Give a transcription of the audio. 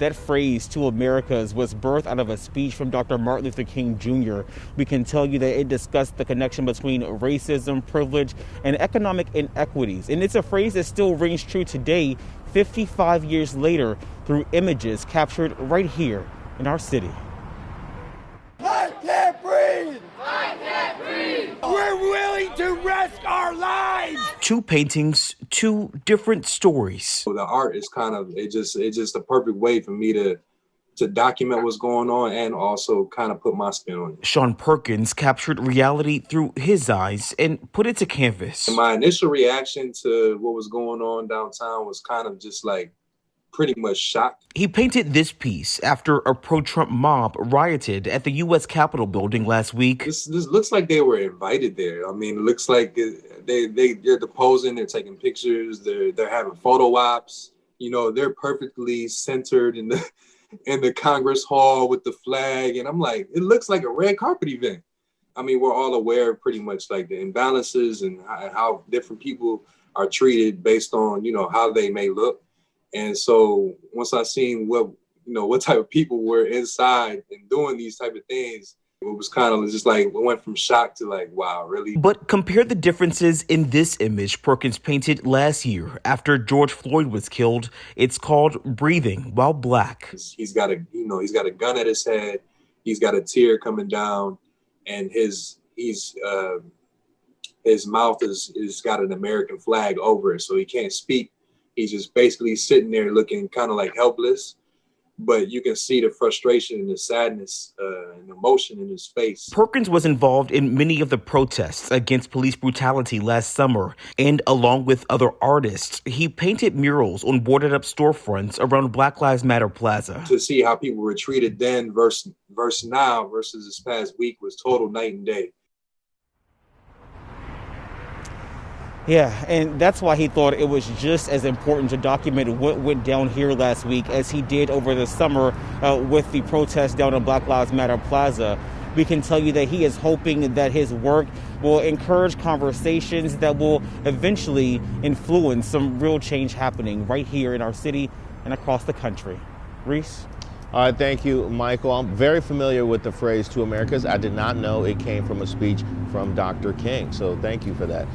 That phrase, "Two Americas," was birthed out of a speech from Dr. Martin Luther King Jr. We can tell you that it discussed the connection between racism, privilege, and economic inequities. And it's a phrase that still rings true today, 55 years later, through images captured right here in our city. I can't breathe! I can't breathe! We're willing to risk our lives! Two paintings, two different stories. The art is kind of, it's just a perfect way for me to document what's going on and also kind of put my spin on it. Sean Perkins captured reality through his eyes and put it to canvas. My initial reaction to what was going on downtown was kind of just like pretty much shocked. He painted this piece after a pro-Trump mob rioted at the U.S. Capitol building last week. This looks like they were invited there. I mean, it looks like they're posing, they're taking pictures, they're having photo ops. You know, they're perfectly centered in the Congress Hall with the flag. And I'm like, it looks like a red carpet event. I mean, we're all aware of pretty much like the imbalances and how different people are treated based on, you know, how they may look. And so once I seen what type of people were inside and doing these type of things, it was kind of just like, we went from shock to like, wow, really? But compare the differences in this image Perkins painted last year after George Floyd was killed. It's called Breathing While Black. He's got a gun at his head. He's got a tear coming down, and his mouth is got an American flag over it, so he can't speak. He's just basically sitting there looking kind of like helpless, but you can see the frustration and the sadness and emotion in his face. Perkins was involved in many of the protests against police brutality last summer, and along with other artists, he painted murals on boarded up storefronts around Black Lives Matter Plaza. To see how people were treated then versus now versus this past week was total night and day. Yeah, and that's why he thought it was just as important to document what went down here last week as he did over the summer with the protest down at Black Lives Matter Plaza. We can tell you that he is hoping that his work will encourage conversations that will eventually influence some real change happening right here in our city and across the country. Reese? All right, thank you, Michael. I'm very familiar with the phrase "Two Americas." I did not know it came from a speech from Dr. King, so thank you for that.